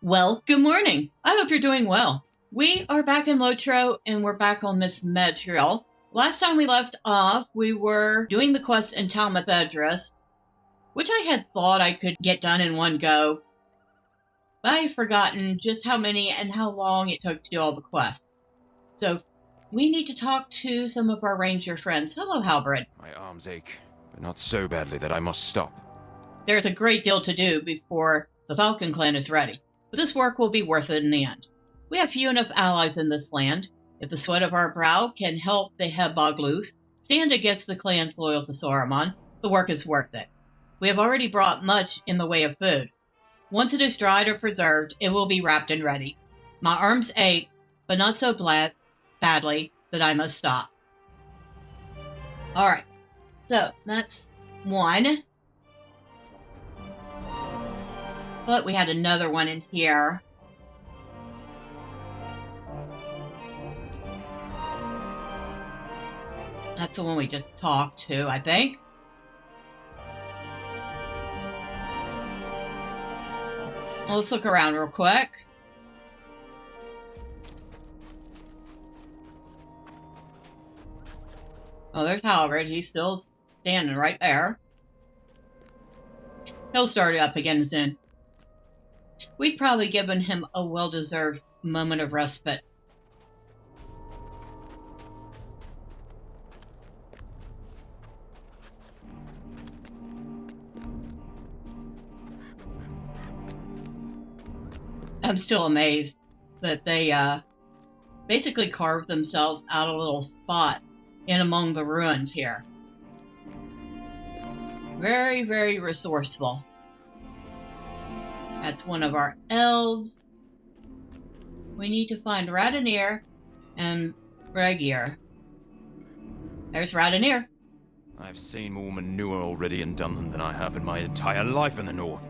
Well, good morning. I hope you're doing well. We are back in LOTRO, and we're back on Miss Medrielle. Last time we left off, we were doing the quest in Talmud Address, which I had thought I could get done in one go, but I had forgotten just how many and how long it took to do all the quests. So we need to talk to some of our ranger friends. Hello, Halberd. My arms ache, but not so badly that I must stop. There's a great deal to do before the Falcon clan is ready, but this work will be worth it in the end. We have few enough allies in this land. If the sweat of our brow can help the Hebogluth stand against the clans loyal to Saruman, the work is worth it. We have already brought much in the way of food. Once it is dried or preserved, it will be wrapped and ready. My arms ache, but not so badly that I must stop. Alright, so that's one. But we had another one in here. That's the one we just talked to, I think. Well, let's look around real quick. Oh, there's Halberd. He's still standing right there. He'll start it up again soon. We've probably given him a well-deserved moment of respite. I'm still amazed that they basically carved themselves out a little spot in among the ruins here. Very, very resourceful. That's one of our elves. We need to find Radonir and Bregier. There's Radonir. I've seen more manure already in Dunland than I have in my entire life in the north.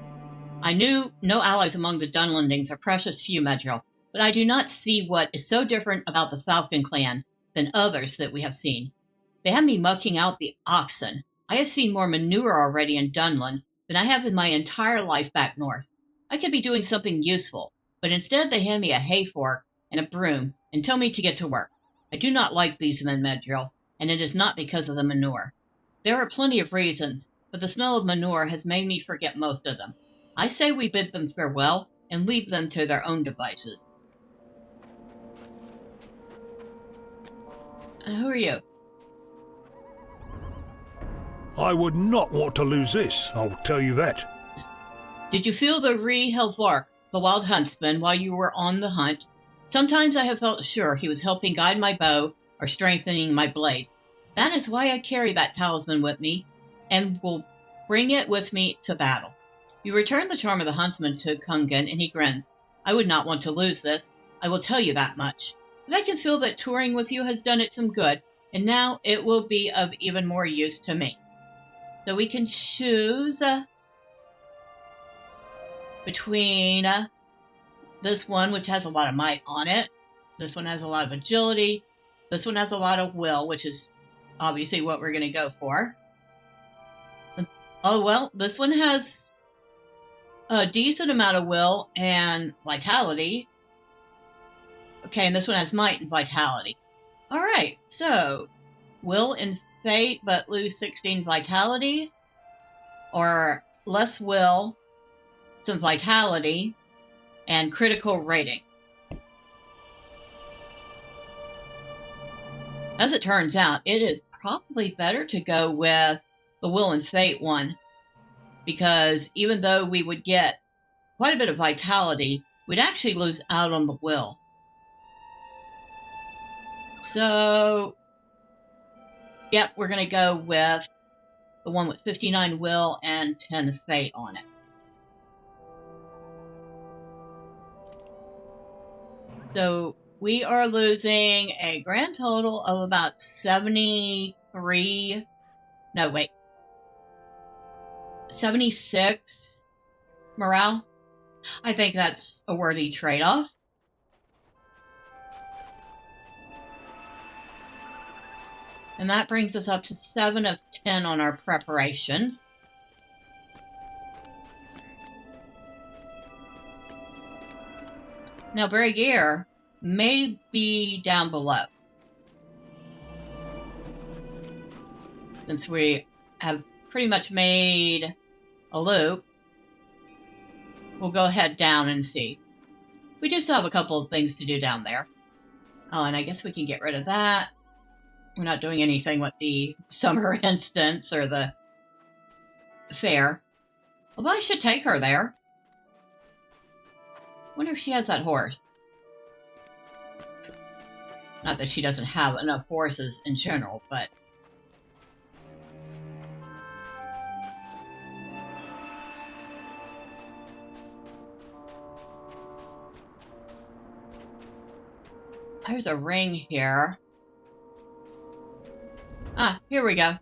I knew no allies among the Dunlandings are precious few, Medrielle, but I do not see what is so different about the Falcon clan than others that we have seen. They have me mucking out the oxen. I have seen more manure already in Dunland than I have in my entire life back north. I could be doing something useful, but instead they hand me a hay fork and a broom and tell me to get to work. I do not like these men, Medrielle, and it is not because of the manure. There are plenty of reasons, but the smell of manure has made me forget most of them. I say we bid them farewell and leave them to their own devices. Who are you? I would not want to lose this, I'll tell you that. Did you feel the Helvark, the wild huntsman, while you were on the hunt? Sometimes I have felt sure he was helping guide my bow or strengthening my blade. That is why I carry that talisman with me and will bring it with me to battle. You return the charm of the huntsman to Kungan, and he grins. I would not want to lose this, I will tell you that much. But I can feel that touring with you has done it some good, and now it will be of even more use to me. So we can choose between this one, which has a lot of might on it. This one has a lot of agility. This one has a lot of will, which is obviously what we're going to go for. Oh, well, this one has a decent amount of will and vitality. Okay, and this one has might and vitality. Alright, so will and fate but lose 16 vitality, or less will, some vitality, and critical rating. As it turns out, it is probably better to go with the will and fate one, because even though we would get quite a bit of vitality, we'd actually lose out on the will. So, yep, we're going to go with the one with 59 will and 10 fate on it. So, we are losing a grand total of about 76 morale. I think that's a worthy trade-off. And that brings us up to 7 of 10 on our preparations. Now, Breguier may be down below. Since we have pretty much made a loop, we'll go ahead down and see. We do still have a couple of things to do down there. Oh, and I guess we can get rid of that. We're not doing anything with the summer instance or the fair. Although I should take her there. Wonder if she has that horse. Not that she doesn't have enough horses in general, but... There's a ring here. Ah, here we go.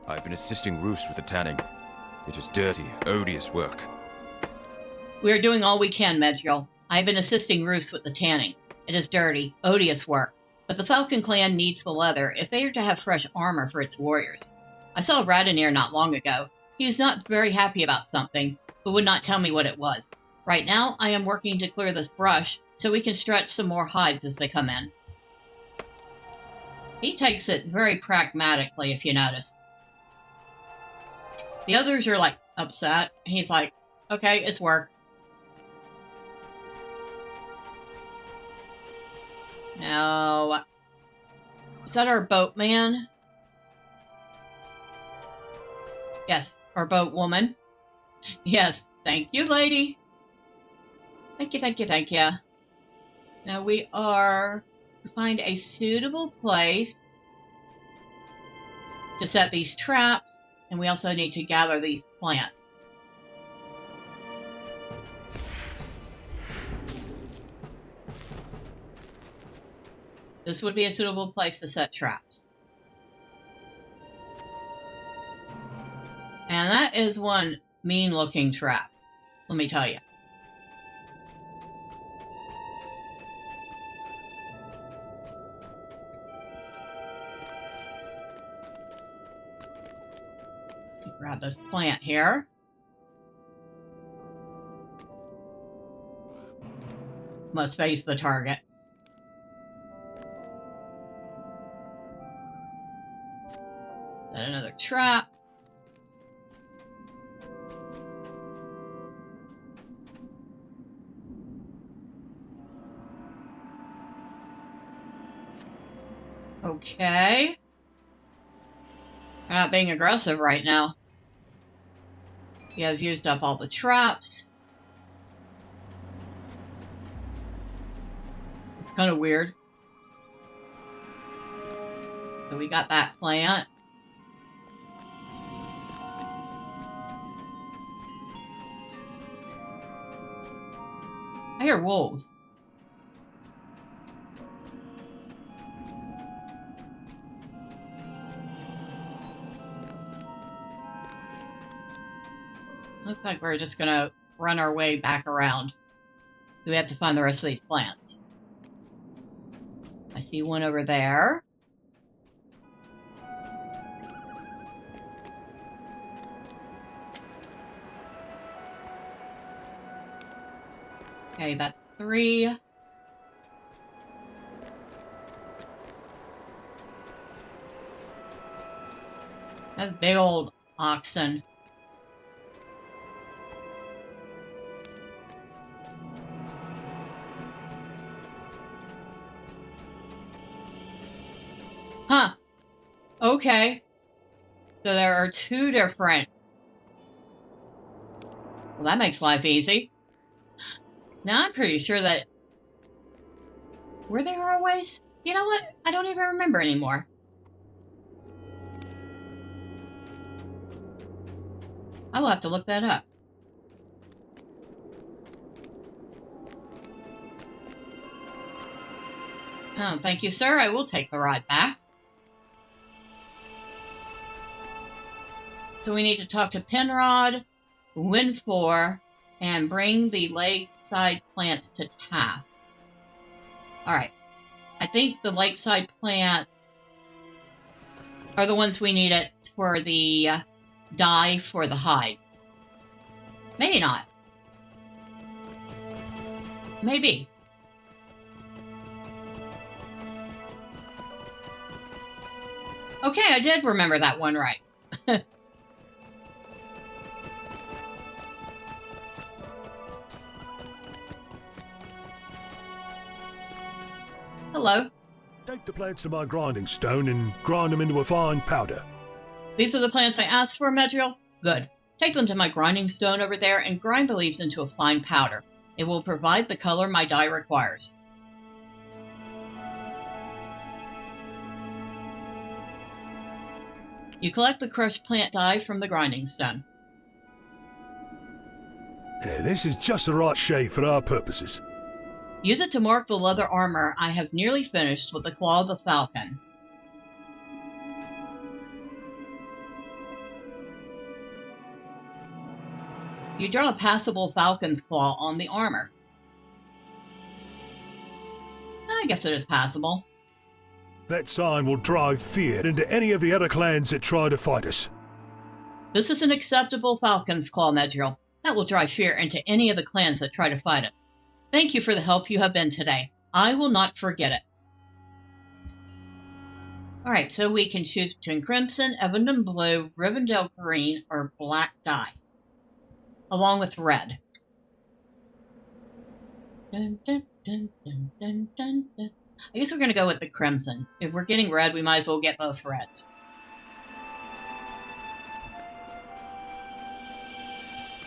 I've been assisting Roos with the tanning. It is dirty, odious work. We are doing all we can, Medrielle. I've been assisting Roos with the tanning. It is dirty, odious work, but the Falcon clan needs the leather if they are to have fresh armor for its warriors. I saw Radinir not long ago. He was not very happy about something, but would not tell me what it was. Right now, I am working to clear this brush so we can stretch some more hides as they come in. He takes it very pragmatically, if you notice. The others are, like, upset. He's like, okay, it's work. Now, is that our boatman? Yes, our boat woman. Yes, thank you, lady. Thank you, thank you, thank you. Now we are to find a suitable place to set these traps, and we also need to gather these plants. This would be a suitable place to set traps. And that is one mean-looking trap, let me tell you. Grab this plant here. Must face the target. Then another trap. Okay. We're not being aggressive right now. You have used up all the traps. It's kind of weird. So we got that plant. I hear wolves. Looks like we're just gonna run our way back around. So we have to find the rest of these plants. I see one over there. Okay, that's 3. That's big old oxen. Huh. Okay. So there are 2 different. Well, that makes life easy. Now I'm pretty sure that... Were there always? You know what? I don't even remember anymore. I will have to look that up. Oh, thank you, sir. I will take the ride back. So we need to talk to Penrod, Winfor, and bring the lakeside plants to Taft. Alright. I think the lakeside plants are the ones we needed for the dye for the hides. Maybe not. Maybe. Okay, I did remember that one right. Hello. Take the plants to my grinding stone and grind them into a fine powder. These are the plants I asked for, Medrielle? Good. Take them to my grinding stone over there and grind the leaves into a fine powder. It will provide the color my dye requires. You collect the crushed plant dye from the grinding stone. Yeah, this is just the right shade for our purposes. Use it to mark the leather armor I have nearly finished with the claw of the falcon. You draw a passable falcon's claw on the armor. I guess it is passable. That sign will drive fear into any of the other clans that try to fight us. This is an acceptable falcon's claw, Medrielle. That will drive fear into any of the clans that try to fight us. Thank you for the help you have been today. I will not forget it. Alright, so we can choose between Crimson, Evandon Blue, Rivendell Green, or Black dye. Along with red. Dun, dun, dun, dun, dun, dun, dun. I guess we're going to go with the Crimson. If we're getting red, we might as well get both reds.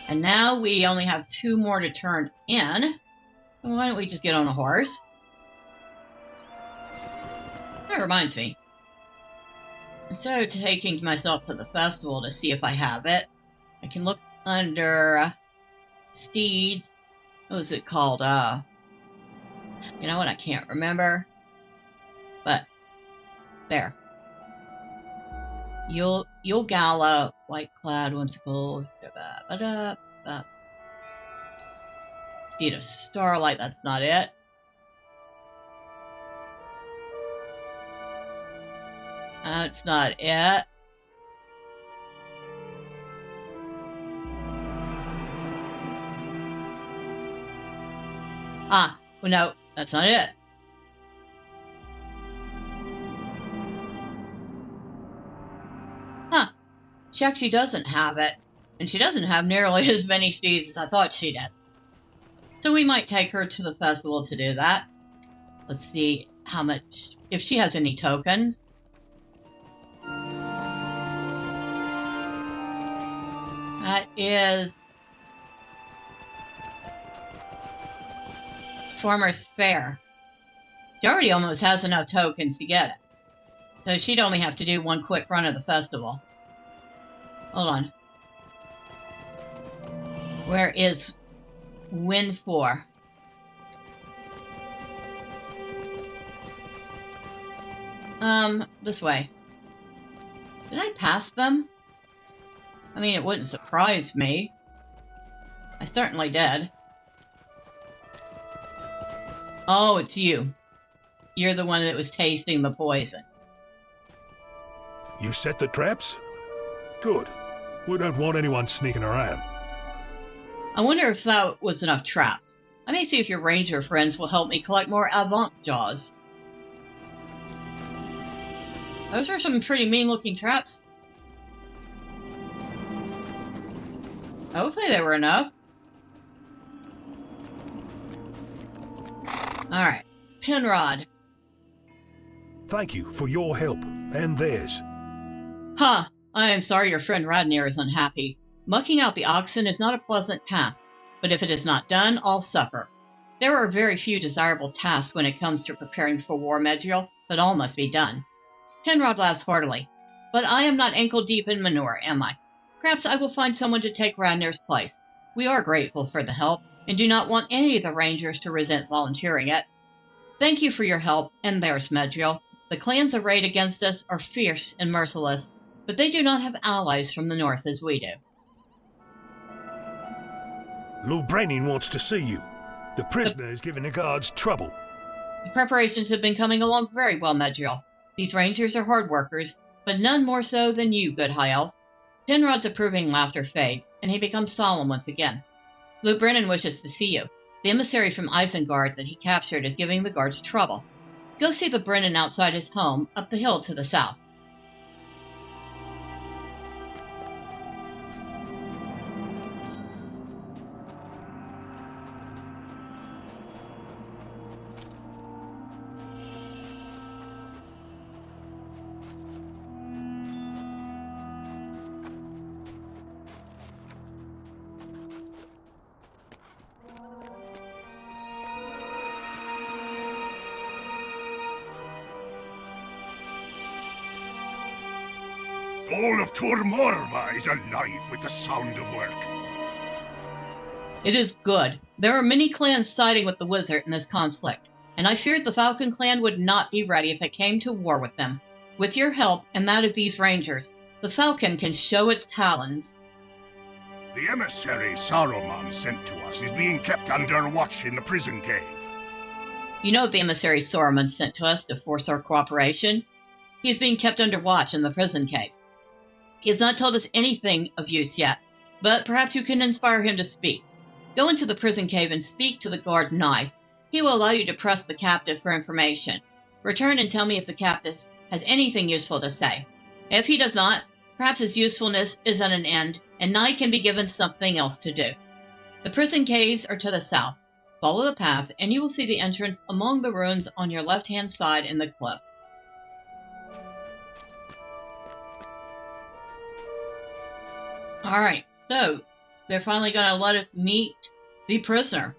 And now we only have 2 more to turn in. So why don't we just get on a horse? That reminds me. Instead of taking myself to the festival to see if I have it, I can look under steeds. What was it called? You know what? I can't remember. But there. You'll gala, white clad, whimsical. Steed of starlight. That's not it. That's not it. Well, no, that's not it. Huh. She actually doesn't have it. And she doesn't have nearly as many steeds as I thought she did. So we might take her to the festival to do that. Let's see how much, if she has any tokens. That is Farmer's Fair. She already almost has enough tokens to get it. So she'd only have to do one quick run of the festival. Hold on. Where is Win 4? This way. Did I pass them? I mean, it wouldn't surprise me. I certainly did. Oh, it's you. You're the one that was tasting the poison. You set the traps? Good. We don't want anyone sneaking around. I wonder if that was enough traps. I may see if your ranger friends will help me collect more avant jaws. Those are some pretty mean-looking traps. Hopefully they were enough. Alright. Penrod. Thank you for your help, and theirs. Huh. I am sorry your friend Radnir is unhappy. Mucking out the oxen is not a pleasant task, but if it is not done, all suffer. There are very few desirable tasks when it comes to preparing for war, Medrielle, but all must be done. Penrod laughs heartily. But I am not ankle-deep in manure, am I? Perhaps I will find someone to take Radnir's place. We are grateful for the help, and do not want any of the rangers to resent volunteering it. Thank you for your help, and theirs, Medrielle. The clans arrayed against us are fierce and merciless, but they do not have allies from the north as we do. Lheu Brenin wants to see you. The prisoner is giving the guards trouble. The preparations have been coming along very well, Medrielle. These rangers are hard workers, but none more so than you, good High Elf. Penrod's approving laughter fades, and he becomes solemn once again. Lheu Brenin wishes to see you. The emissary from Isengard that he captured is giving the guards trouble. Go see the Brenin outside his home up the hill to the south. All of Tur Morva is alive with the sound of work. It is good. There are many clans siding with the wizard in this conflict, and I feared the Falcon clan would not be ready if it came to war with them. With your help and that of these rangers, the Falcon can show its talons. The emissary Saruman sent to us is being kept under watch in the prison cave. You know the emissary Saruman sent to us to force our cooperation? He is being kept under watch in the prison cave. He has not told us anything of use yet, but perhaps you can inspire him to speak. Go into the prison cave and speak to the guard Knife. He will allow you to press the captive for information. Return and tell me if the captive has anything useful to say. If he does not, perhaps his usefulness is at an end, and Knife can be given something else to do. The prison caves are to the south. Follow the path, and you will see the entrance among the ruins on your left-hand side in the cliff. Alright, so they're finally going to let us meet the prisoner.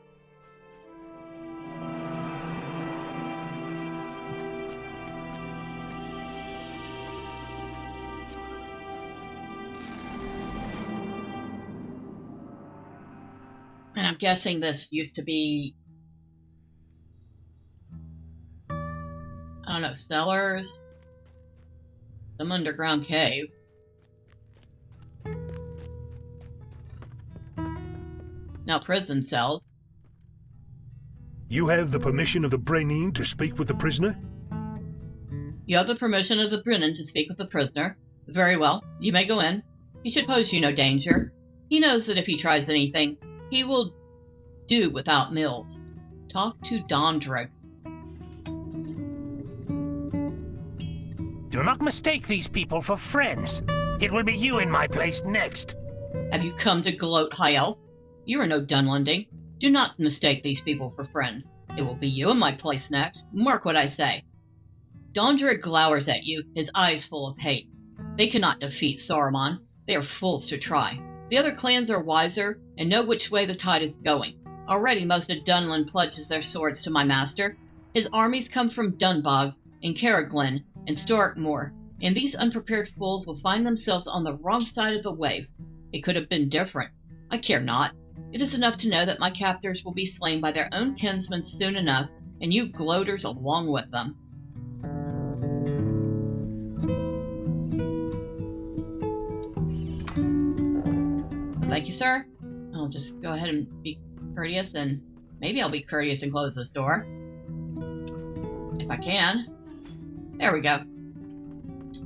And I'm guessing this used to be, I don't know, cellars? Some underground cave. Now prison cells. You have the permission of the Brenin to speak with the prisoner? You have the permission of the Brenin to speak with the prisoner. Very well, you may go in. He should pose you no danger. He knows that if he tries anything, he will do without Mills. Talk to Dondrig. Do not mistake these people for friends. It will be you in my place next. Have you come to gloat, High Elf? You are no Dunlanding. Do not mistake these people for friends. It will be you in my place next. Mark what I say. Dondrig glowers at you, his eyes full of hate. They cannot defeat Saruman. They are fools to try. The other clans are wiser and know which way the tide is going. Already most of Dunland pledges their swords to my master. His armies come from Dunbog and Carriglin and Storkmoor, and these unprepared fools will find themselves on the wrong side of the wave. It could have been different. I care not. It is enough to know that my captors will be slain by their own kinsmen soon enough, and you gloaters along with them. Thank you, sir. I'll just go ahead and be courteous, and maybe I'll be courteous and close this door. If I can. There we go.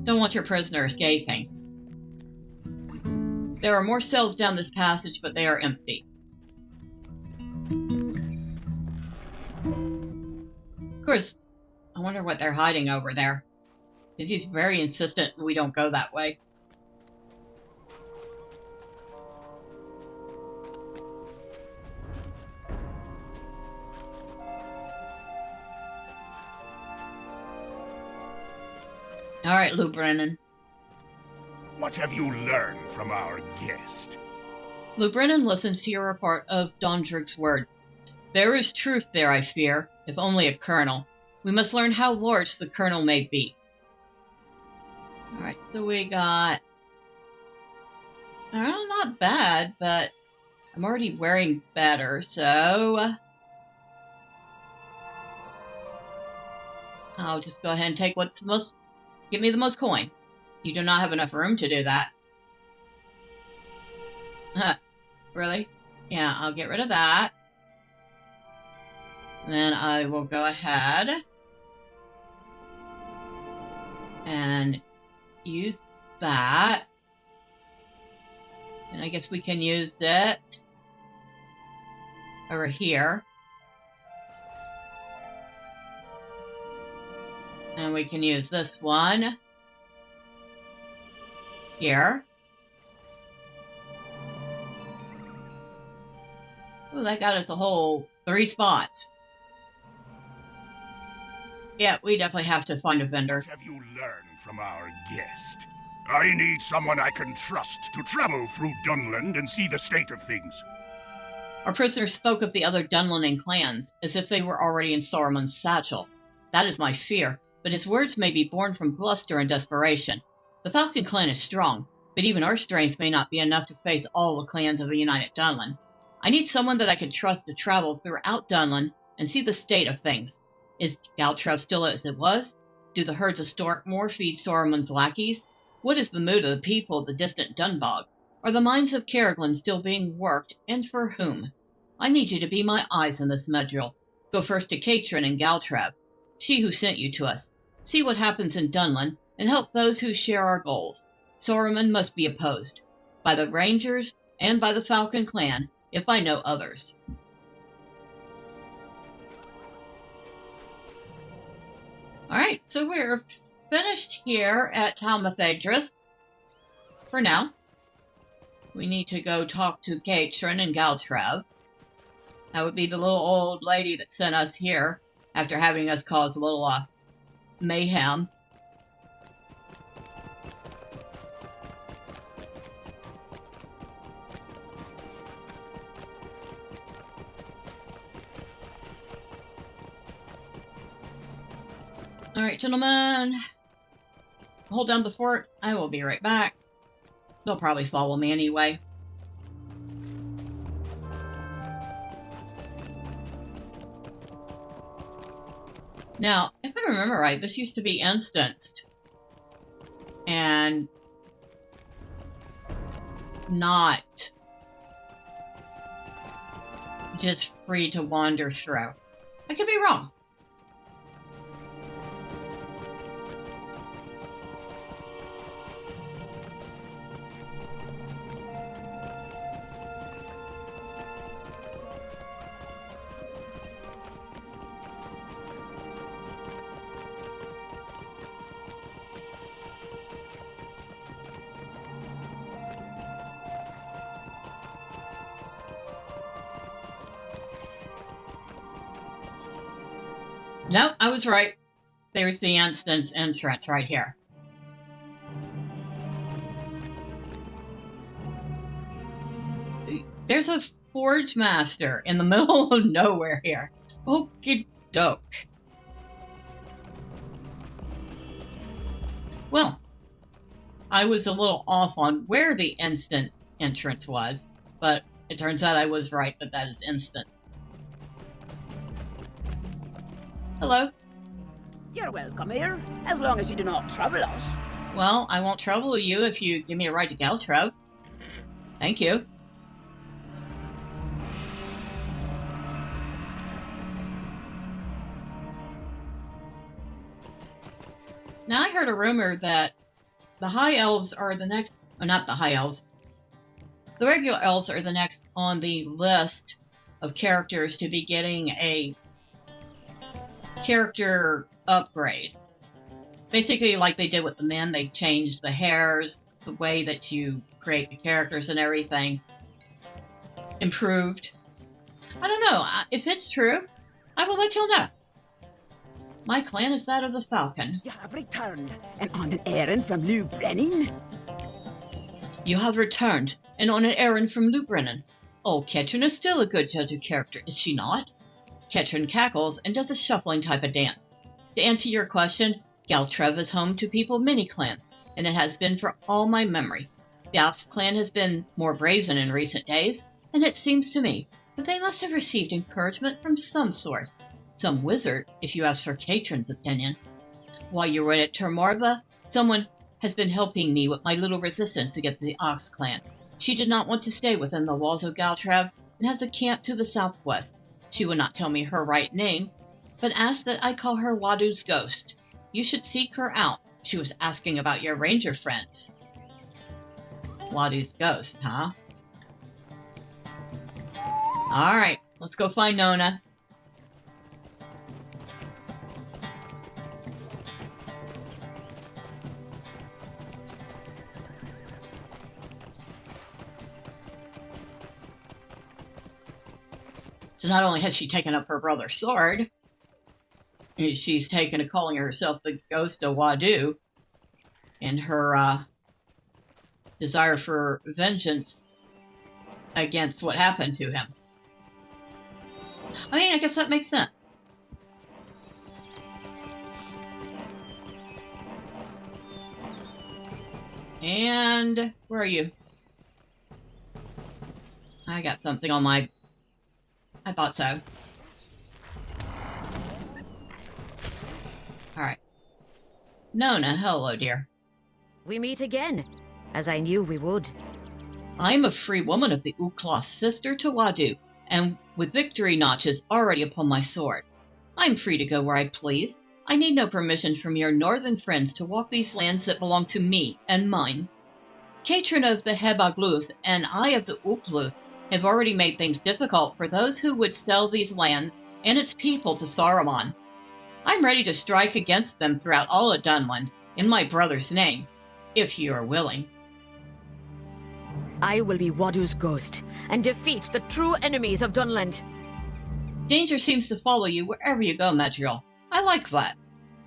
Don't want your prisoner escaping. There are more cells down this passage, but they are empty. Of course, I wonder what they're hiding over there. Because he's very insistent we don't go that way. Alright, Lheu Brenin. What have you learned from our guest? Lheu Brenin listens to your report of Dondrig's words. There is truth there, I fear, if only a kernel. We must learn how large the kernel may be. Alright, so we got... not bad, but I'm already wearing better, so... I'll just go ahead and take what's the most... Give me the most coin. You do not have enough room to do that. Really? Yeah, I'll get rid of that. Then I will go ahead and use that. And I guess we can use it over here. And we can use this one here. Oh, that got us a whole 3 spots. Yeah, we definitely have to find a vendor. What have you learned from our guest? I need someone I can trust to travel through Dunland and see the state of things. Our prisoner spoke of the other Dunlanding clans as if they were already in Saruman's satchel. That is my fear, but his words may be born from bluster and desperation. The Falcon clan is strong, but even our strength may not be enough to face all the clans of the United Dunland. I need someone that I can trust to travel throughout Dunland and see the state of things. Is Galtrov still as it was? Do the herds of Storkmoor feed Saruman's lackeys? What is the mood of the people of the distant Dunbog? Are the mines of Kerriglin still being worked, and for whom? I need you to be my eyes in this, Medrielle. Go first to Katrin and Galtrov, she who sent you to us. See what happens in Dunland, and help those who share our goals. Saruman must be opposed, by the Rangers and by the Falcon clan, if by no others. Alright, so we're finished here at Talmathedris. For now. We need to go talk to Katrin and Galtrov. That would be the little old lady that sent us here, after having us cause a little mayhem. Alright, gentlemen. Hold down the fort. I will be right back. They'll probably follow me anyway. Now, if I remember right, this used to be instanced. And not just free to wander through. I could be wrong. No, I was right. There's the instance entrance right here. There's a forge master in the middle of nowhere here. Okie doke. Well, I was a little off on where the instance entrance was, but it turns out I was right that that is instant. Hello. You're welcome here, as long as you do not trouble us. Well, I won't trouble you if you give me a ride to Galtrov. Thank you. Now I heard a rumor that the High Elves are the next... Oh, not the High Elves. The regular Elves are the next on the list of characters to be getting a character upgrade. Basically, like they did with the men, they changed the hairs, the way that you create the characters and everything. Improved. I don't know. If it's true, I will let you know. My clan is that of the Falcon. You have returned, and on an errand from Lheu Brenin? You have returned, and on an errand from Lheu Brenin. Oh, Katrin is still a good judge of character, is she not? Katrin cackles and does a shuffling type of dance. To answer your question, Galtrov is home to people of many clans, and it has been for all my memory. The Ox clan has been more brazen in recent days, and it seems to me that they must have received encouragement from some source. Some wizard, if you ask for Katrin's opinion. While you were at Tur Morva, someone has been helping me with my little resistance against the Ox clan. She did not want to stay within the walls of Galtrov and has a camp to the southwest. She would not tell me her right name, but asked that I call her Wadu's ghost. You should seek her out. She was asking about your ranger friends. Wadu's ghost, huh? Alright, let's go find Nona. So not only has she taken up her brother's sword, she's taken to calling herself the Ghost of Wadu, and her desire for vengeance against what happened to him. I mean, I guess that makes sense. And where are you? I got something on my... I thought so. Alright. Nona, hello, dear. We meet again, as I knew we would. I am a free woman of the Uklaw, sister to Wadu, and with victory notches already upon my sword. I am free to go where I please. I need no permission from your northern friends to walk these lands that belong to me and mine. Catron of the Hebagluth and I of the Ukluth have already made things difficult for those who would sell these lands and its people to Saruman. I'm ready to strike against them throughout all of Dunland, in my brother's name, if you are willing. I will be Wadu's ghost, and defeat the true enemies of Dunland. Danger seems to follow you wherever you go, Medrielle. I like that.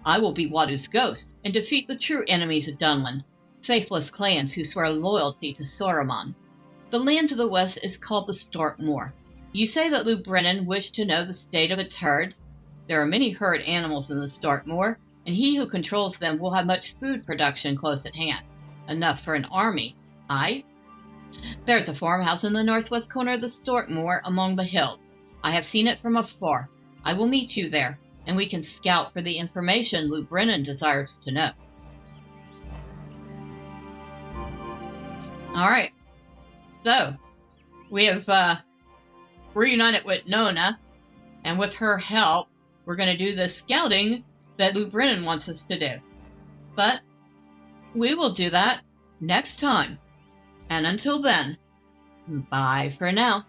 I will be Wadu's ghost, and defeat the true enemies of Dunland, faithless clans who swear loyalty to Saruman. The land to the west is called the Tur Morva. You say that Lheu Brenin wished to know the state of its herds. There are many herd animals in the Tur Morva, and he who controls them will have much food production close at hand. Enough for an army. Aye? There's a farmhouse in the northwest corner of the Tur Morva among the hills. I have seen it from afar. I will meet you there, and we can scout for the information Lheu Brenin desires to know. Alright. So, we have reunited with Nona, and with her help, we're going to do the scouting that Lheu Brenin wants us to do. But we will do that next time. And until then, bye for now.